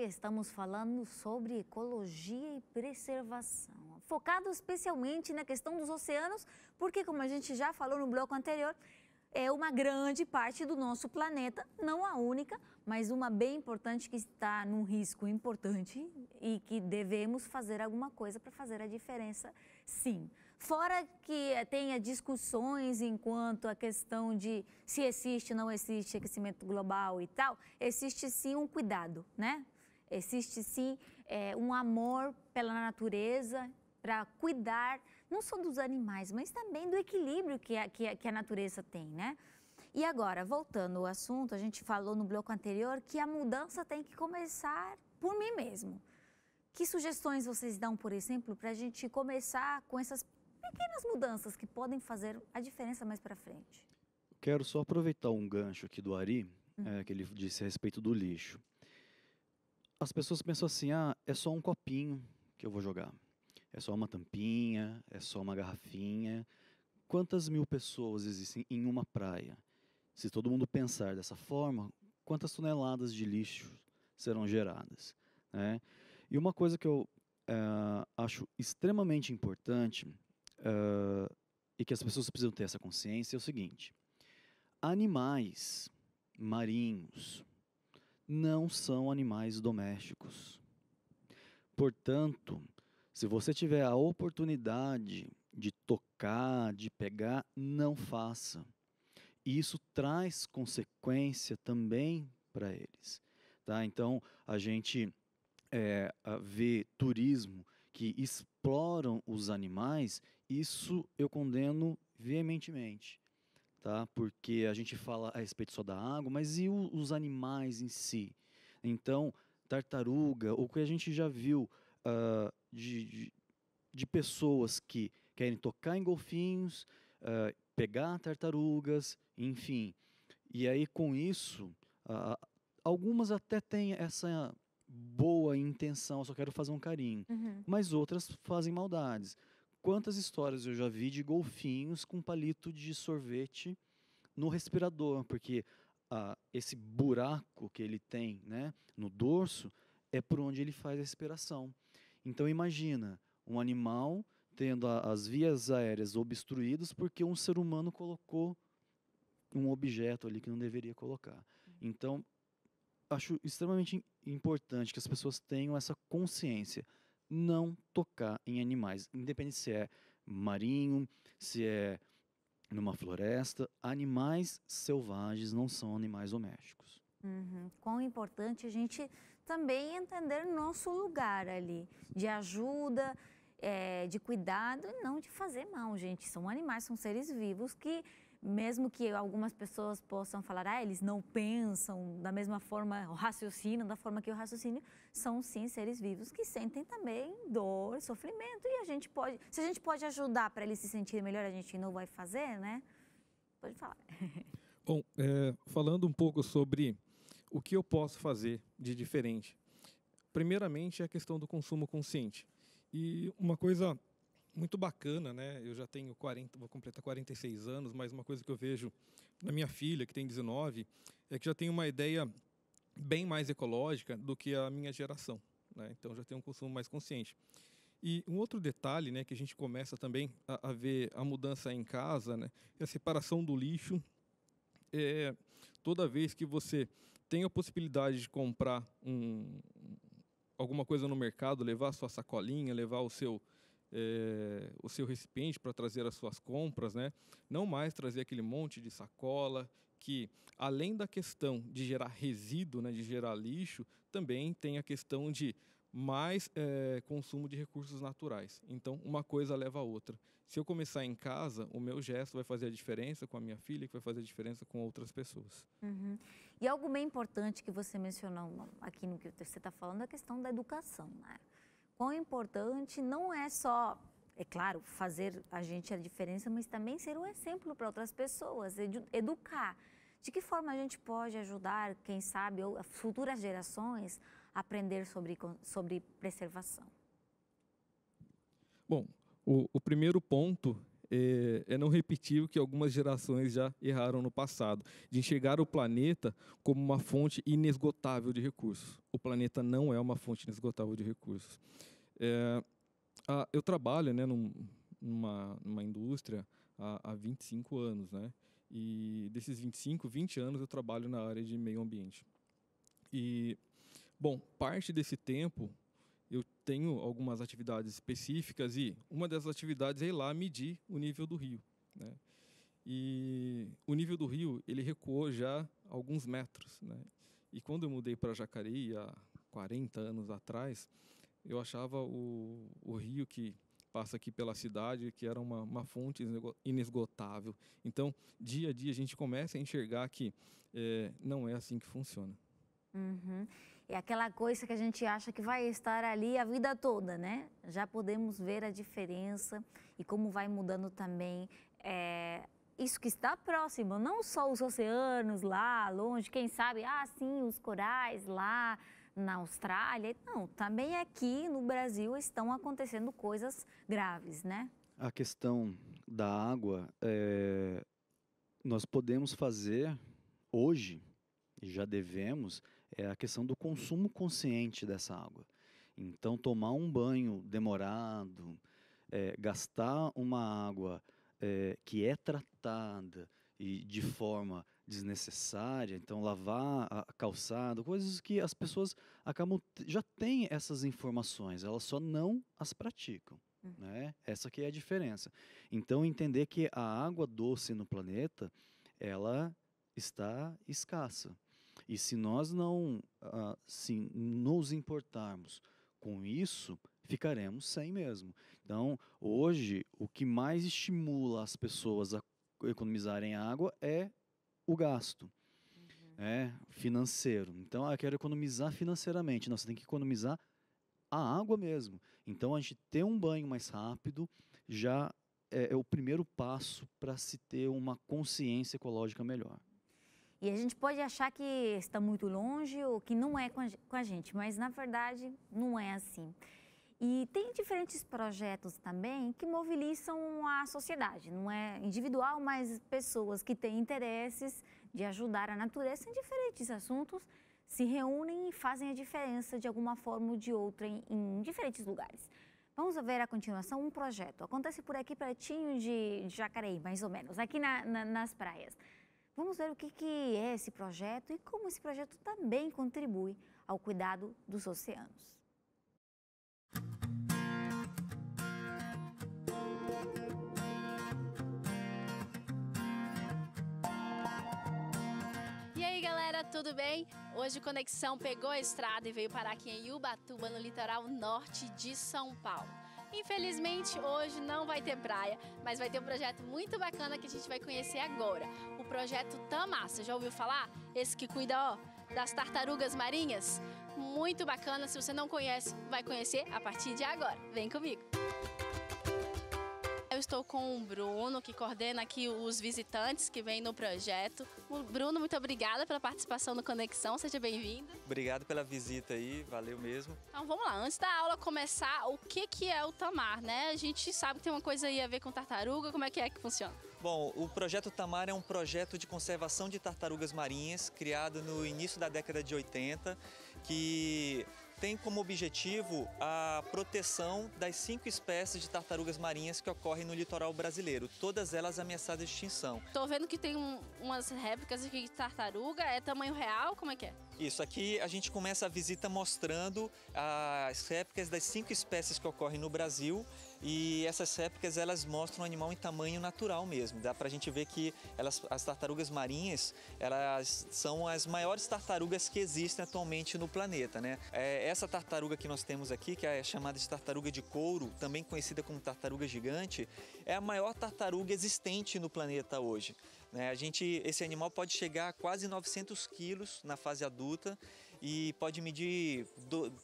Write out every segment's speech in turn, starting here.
estamos falando sobre ecologia e preservação, focado especialmente na questão dos oceanos, porque, como a gente já falou no bloco anterior, é uma grande parte do nosso planeta, não a única, mas uma bem importante que está num risco importante e que devemos fazer alguma coisa para fazer a diferença, sim. Fora que tenha discussões enquanto a questão de se existe ou não existe aquecimento global e tal, existe sim um cuidado, né? Existe sim um amor pela natureza, para cuidar não só dos animais, mas também do equilíbrio que a natureza tem, né? E agora, voltando ao assunto, a gente falou no bloco anterior que a mudança tem que começar por mim mesmo. Que sugestões vocês dão, por exemplo, para a gente começar com essas pequenas mudanças que podem fazer a diferença mais para frente? Quero só aproveitar um gancho aqui do Ari, que ele disse a respeito do lixo. As pessoas pensam assim, é só um copinho que eu vou jogar. É só uma tampinha, é só uma garrafinha. Quantas mil pessoas existem em uma praia? Se todo mundo pensar dessa forma, quantas toneladas de lixo serão geradas, né? E uma coisa que eu acho extremamente importante e que as pessoas precisam ter essa consciência é o seguinte: animais marinhos não são animais domésticos. Portanto, se você tiver a oportunidade de tocar, de pegar, não faça. E isso traz consequência também para eles. Tá? Então, a gente vê turismo que exploram os animais, isso eu condeno veementemente. Tá? Porque a gente fala a respeito só da água, mas e os animais em si? Então, tartaruga, o que a gente já viu de pessoas que querem tocar em golfinhos, pegar tartarugas, enfim. E aí, com isso, algumas até têm essa boa intenção, eu só quero fazer um carinho, mas outras fazem maldades. Quantas histórias eu já vi de golfinhos com palito de sorvete no respirador, porque esse buraco que ele tem, né, no dorso é por onde ele faz a respiração. Então imagina, um animal tendo as vias aéreas obstruídas porque um ser humano colocou um objeto ali que não deveria colocar. Então, acho extremamente importante que as pessoas tenham essa consciência. Não tocar em animais, independente se é marinho, se é numa floresta. Animais selvagens não são animais domésticos. Quão importante a gente também entender nosso lugar ali, de ajuda, de cuidado e não de fazer mal, gente. São animais, são seres vivos que, mesmo que algumas pessoas possam falar, eles não pensam da mesma forma, raciocinam da forma que eu raciocínio, são sim seres vivos que sentem também dor, sofrimento, e a gente pode, se a gente pode ajudar para eles se sentirem melhor, a gente não vai fazer, né? Pode falar. Bom, falando um pouco sobre o que eu posso fazer de diferente. Primeiramente, é a questão do consumo consciente. E uma coisa muito bacana, né? Eu já tenho vou completar 46 anos, mas uma coisa que eu vejo na minha filha, que tem 19, é que já tem uma ideia bem mais ecológica do que a minha geração, né? Então já tem um consumo mais consciente. E um outro detalhe, né, que a gente começa também a ver a mudança em casa, né, é a separação do lixo. Toda vez que você tem a possibilidade de comprar alguma coisa no mercado, levar a sua sacolinha, levar o seu recipiente para trazer as suas compras, né? Não mais trazer aquele monte de sacola que, além da questão de gerar resíduo, né, de gerar lixo, também tem a questão de mais consumo de recursos naturais. Então, uma coisa leva a outra. Se eu começar em casa, o meu gesto vai fazer a diferença com a minha filha, que vai fazer a diferença com outras pessoas. E algo bem importante que você mencionou aqui no que você está falando é a questão da educação, né? Quão importante não é só, é claro, fazer a gente a diferença, mas também ser um exemplo para outras pessoas, educar. De que forma a gente pode ajudar, quem sabe, as futuras gerações a aprender sobre preservação? Bom, o primeiro ponto é não repetir o que algumas gerações já erraram no passado, de enxergar o planeta como uma fonte inesgotável de recursos. O planeta não é uma fonte inesgotável de recursos. Eu trabalho, né, numa indústria há 25 anos, né? E desses 20 anos eu trabalho na área de meio ambiente. E, bom, parte desse tempo eu tenho algumas atividades específicas e uma dessas atividades é ir lá medir o nível do rio, né? E o nível do rio, ele recuou já alguns metros, né? E quando eu mudei para Jacareí, há 40 anos atrás, eu achava o rio que passa aqui pela cidade, que era uma fonte inesgotável. Então, dia a dia, a gente começa a enxergar que não é assim que funciona. Uhum. É aquela coisa que a gente acha que vai estar ali a vida toda, né? Já podemos ver a diferença e como vai mudando também isso que está próximo, não só os oceanos lá longe, quem sabe, sim, os corais lá na Austrália. Não, também aqui no Brasil estão acontecendo coisas graves, né? A questão da água, nós podemos fazer hoje, e já devemos, é a questão do consumo consciente dessa água. Então, tomar um banho demorado, gastar uma água que é tratada e de forma desnecessária, então lavar a calçada, coisas que as pessoas já têm essas informações, elas só não as praticam, né? Essa que é a diferença. Então, entender que a água doce no planeta, ela está escassa. E se nós não nos importarmos com isso, ficaremos sem mesmo. Então, hoje, o que mais estimula as pessoas a economizarem água é o gasto financeiro. Então, eu quero economizar financeiramente. Não, você tem que economizar a água mesmo. Então, a gente ter um banho mais rápido já é o primeiro passo para se ter uma consciência ecológica melhor. E a gente pode achar que está muito longe ou que não é com a gente, mas na verdade não é assim. E tem diferentes projetos também que mobilizam a sociedade, não é individual, mas pessoas que têm interesses de ajudar a natureza em diferentes assuntos se reúnem e fazem a diferença de alguma forma ou de outra em diferentes lugares. Vamos ver a continuação, um projeto. Acontece por aqui pertinho de Jacareí, mais ou menos, aqui nas praias. Vamos ver o que é esse projeto e como esse projeto também contribui ao cuidado dos oceanos. E aí, galera, tudo bem? Hoje o Conexão pegou a estrada e veio parar aqui em Ubatuba, no litoral norte de São Paulo. Infelizmente, hoje não vai ter praia, mas vai ter um projeto muito bacana que a gente vai conhecer agora. O projeto Tamar, você já ouviu falar? Esse que cuida, das tartarugas marinhas? Muito bacana, se você não conhece, vai conhecer a partir de agora. Vem comigo! Eu estou com o Bruno, que coordena aqui os visitantes que vêm no projeto. Bruno, muito obrigada pela participação no Conexão, seja bem-vindo. Obrigado pela visita aí, valeu mesmo. Então vamos lá, antes da aula começar, o que é o Tamar, né? A gente sabe que tem uma coisa aí a ver com tartaruga, como é que funciona? Bom, o projeto Tamar é um projeto de conservação de tartarugas marinhas, criado no início da década de 80, que tem como objetivo a proteção das 5 espécies de tartarugas marinhas que ocorrem no litoral brasileiro, todas elas ameaçadas de extinção. Estou vendo que tem umas réplicas aqui de tartaruga, é tamanho real, como é que é? Isso, aqui a gente começa a visita mostrando as réplicas das 5 espécies que ocorrem no Brasil, e essas réplicas elas mostram o animal em tamanho natural mesmo. Dá pra gente ver que as tartarugas marinhas, elas são as maiores tartarugas que existem atualmente no planeta, né? Essa tartaruga que nós temos aqui, que é chamada de tartaruga de couro, também conhecida como tartaruga gigante, é a maior tartaruga existente no planeta hoje. Esse animal pode chegar a quase 900 quilos na fase adulta e pode medir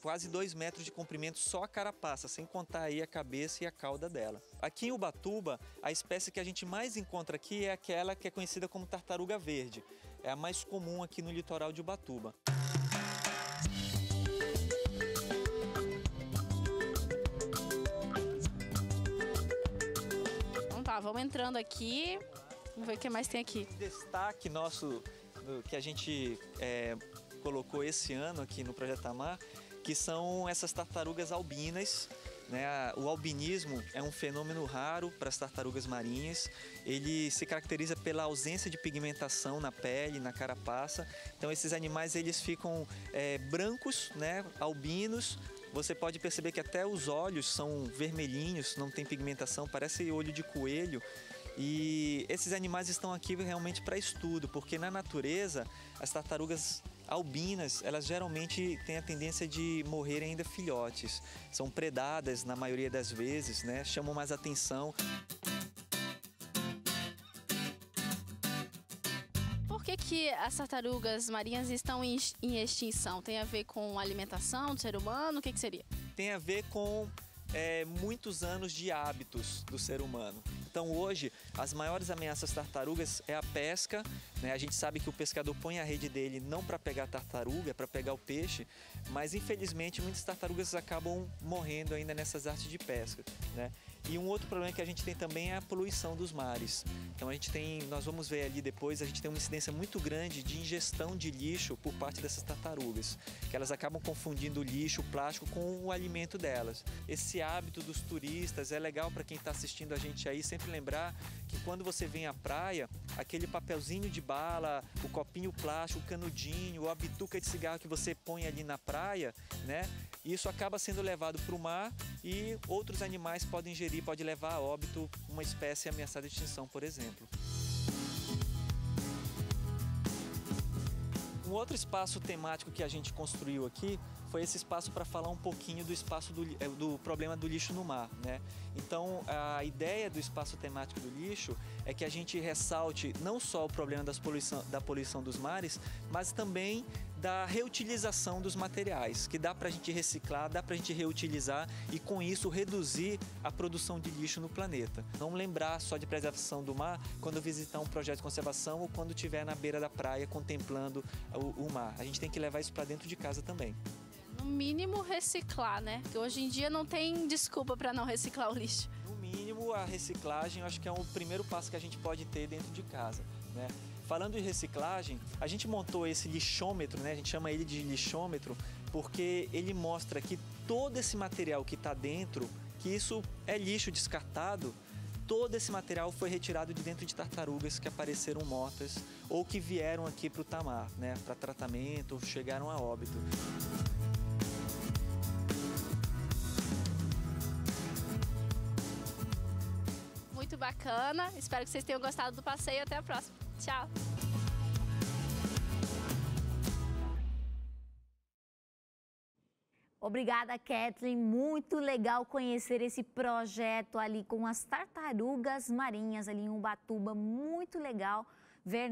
quase 2 metros de comprimento só a carapaça, sem contar aí a cabeça e a cauda dela. Aqui em Ubatuba, a espécie que a gente mais encontra aqui é aquela que é conhecida como tartaruga verde. É a mais comum aqui no litoral de Ubatuba. Tá, vamos entrando aqui. Vamos ver o que mais tem aqui. Destaque nosso, que a gente colocou esse ano aqui no Projeto Tamar, que são essas tartarugas albinas. Né? O albinismo é um fenômeno raro para as tartarugas marinhas. Ele se caracteriza pela ausência de pigmentação na pele, na carapaça. Então esses animais eles ficam brancos, né? Albinos. Você pode perceber que até os olhos são vermelhinhos, não tem pigmentação, parece olho de coelho. E esses animais estão aqui realmente para estudo, porque na natureza as tartarugas albinas, elas geralmente têm a tendência de morrer ainda filhotes. São predadas na maioria das vezes, né? Chamam mais atenção. Por que as tartarugas marinhas estão em extinção? Tem a ver com a alimentação do ser humano? O que seria? Tem a ver com muitos anos de hábitos do ser humano. Então hoje, as maiores ameaças às tartarugas é a pesca, né? A gente sabe que o pescador põe a rede dele não para pegar a tartaruga, é para pegar o peixe, mas infelizmente muitas tartarugas acabam morrendo ainda nessas artes de pesca, né? E um outro problema que a gente tem também é a poluição dos mares. Então nós vamos ver ali depois, a gente tem uma incidência muito grande de ingestão de lixo por parte dessas tartarugas, que elas acabam confundindo o lixo, o plástico com o alimento delas. Esse hábito dos turistas é legal para quem está assistindo a gente aí, sempre lembrar que quando você vem à praia, aquele papelzinho de bala, o copinho plástico, o canudinho, a bituca de cigarro que você põe ali na praia, né? Isso acaba sendo levado para o mar e outros animais podem ingerir, pode levar a óbito uma espécie ameaçada de extinção, por exemplo. Um outro espaço temático que a gente construiu aqui foi esse espaço para falar um pouquinho do espaço do problema do lixo no mar, né? Então, a ideia do espaço temático do lixo é que a gente ressalte não só o problema da poluição dos mares, mas também da reutilização dos materiais, que dá para a gente reciclar, dá para a gente reutilizar e com isso reduzir a produção de lixo no planeta. Não lembrar só de preservação do mar quando visitar um projeto de conservação ou quando estiver na beira da praia contemplando o mar. A gente tem que levar isso para dentro de casa também. No mínimo reciclar, né? Porque hoje em dia não tem desculpa para não reciclar o lixo. No mínimo a reciclagem eu acho que é o primeiro passo que a gente pode ter dentro de casa, né? Falando em reciclagem, a gente montou esse lixômetro, né? A gente chama ele de lixômetro porque ele mostra que todo esse material que está dentro, que isso é lixo descartado, todo esse material foi retirado de dentro de tartarugas que apareceram mortas ou que vieram aqui para o Tamar, né? Para tratamento, chegaram a óbito. Muito bacana, espero que vocês tenham gostado do passeio. Até a próxima. Tchau! Obrigada, Kathleen. Muito legal conhecer esse projeto ali com as tartarugas marinhas ali em Ubatuba. Muito legal ver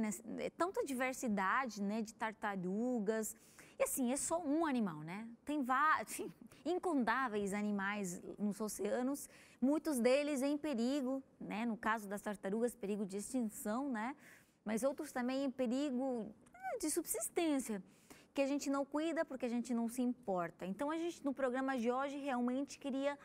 tanta diversidade, né, de tartarugas. E assim, é só um animal, né? Tem vários, incontáveis animais nos oceanos, muitos deles em perigo, né? No caso das tartarugas, perigo de extinção, né? Mas outros também em perigo de subsistência, que a gente não cuida porque a gente não se importa. Então, a gente, no programa de hoje, realmente queria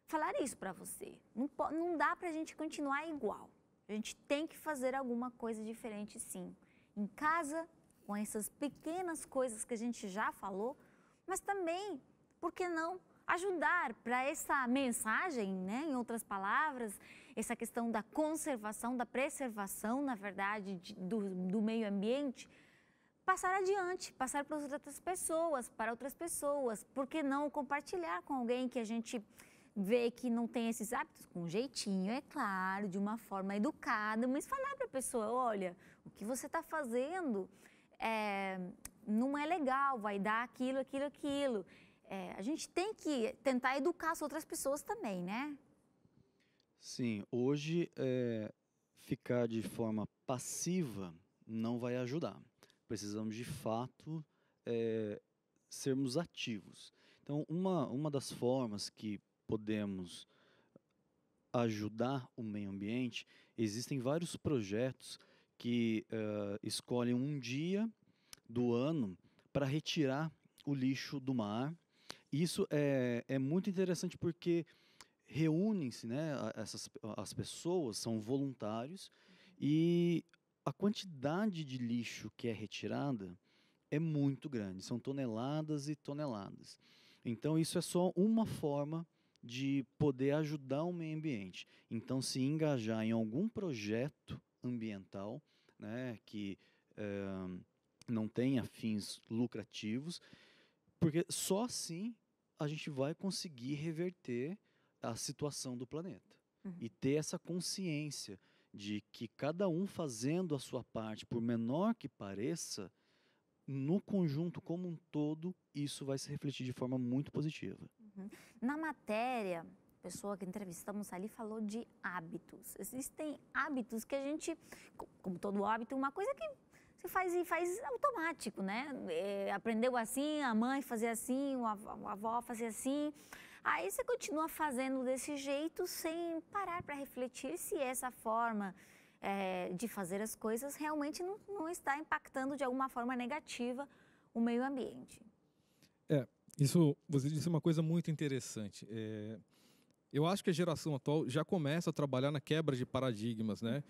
falar isso para você. Não dá para a gente continuar igual. A gente tem que fazer alguma coisa diferente, sim. Em casa, com essas pequenas coisas que a gente já falou, mas também, por que não, ajudar para essa mensagem, né? Em outras palavras, essa questão da conservação, da preservação, na verdade, do meio ambiente, passar adiante, passar para outras pessoas, por que não compartilhar com alguém que a gente vê que não tem esses hábitos, com um jeitinho, é claro, de uma forma educada, mas falar para a pessoa, olha, o que você está fazendo não é legal, vai dar aquilo. A gente tem que tentar educar as outras pessoas também, né? Sim, hoje ficar de forma passiva não vai ajudar. Precisamos, de fato, sermos ativos. Então, uma das formas que podemos ajudar o meio ambiente, existem vários projetos que escolhem um dia do ano para retirar o lixo do mar. Isso é muito interessante porque reúnem-se, né, as pessoas são voluntários e a quantidade de lixo que é retirada é muito grande, são toneladas e toneladas. Então isso é só uma forma de poder ajudar o meio ambiente. Então se engajar em algum projeto ambiental, né, que não tenha fins lucrativos, porque só assim a gente vai conseguir reverter a situação do planeta. E ter essa consciência de que cada um fazendo a sua parte, por menor que pareça, no conjunto como um todo, isso vai se refletir de forma muito positiva. Na matéria, a pessoa que entrevistamos ali falou de hábitos. Existem hábitos que a gente, como todo hábito, uma coisa que você faz e faz automático, né? Aprendeu assim, a mãe fazia assim, a avó fazia assim. Aí você continua fazendo desse jeito sem parar para refletir se essa forma de fazer as coisas realmente não está impactando de alguma forma negativa o meio ambiente. Isso, você disse uma coisa muito interessante. Eu acho que a geração atual já começa a trabalhar na quebra de paradigmas, né?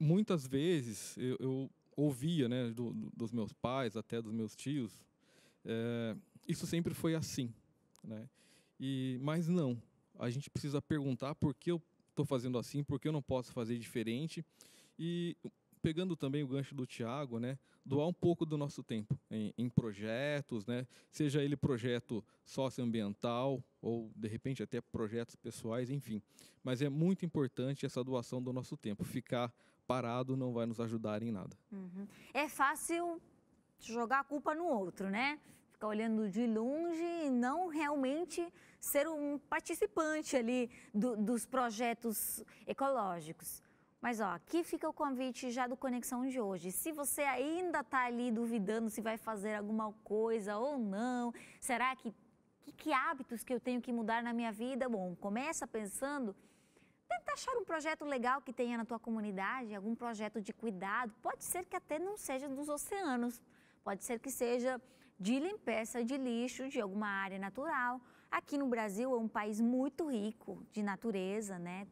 Muitas vezes eu ouvia, né, dos meus pais, até dos meus tios, isso sempre foi assim, né? Mas não, a gente precisa perguntar por que eu estou fazendo assim, por que eu não posso fazer diferente. E pegando também o gancho do Thiago, né, doar um pouco do nosso tempo em projetos, né, seja ele projeto socioambiental ou, de repente, até projetos pessoais, enfim. Mas é muito importante essa doação do nosso tempo. Ficar parado não vai nos ajudar em nada. É fácil jogar a culpa no outro, né? Ficar olhando de longe e não realmente ser um participante ali dos projetos ecológicos. Mas, ó, aqui fica o convite já do Conexão de hoje. Se você ainda está ali duvidando se vai fazer alguma coisa ou não, será que hábitos que eu tenho que mudar na minha vida? Bom, começa pensando, tenta achar um projeto legal que tenha na tua comunidade, algum projeto de cuidado. Pode ser que até não seja dos oceanos, pode ser que seja de limpeza de lixo de alguma área natural. Aqui no Brasil é um país muito rico de natureza, né?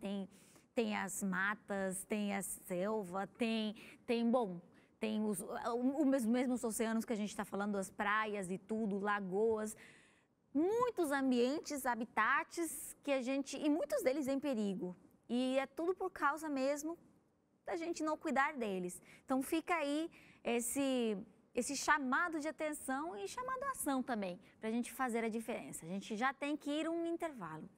Tem as matas, tem a selva, tem os mesmos oceanos que a gente está falando, as praias e tudo, lagoas, muitos ambientes, habitats e muitos deles em perigo. E é tudo por causa mesmo da gente não cuidar deles. Então fica aí esse chamado de atenção e chamado à ação também, para a gente fazer a diferença. A gente já tem que ir um intervalo.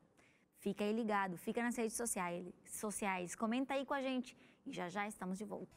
Fica aí ligado, fica nas redes sociais, comenta aí com a gente e já já estamos de volta.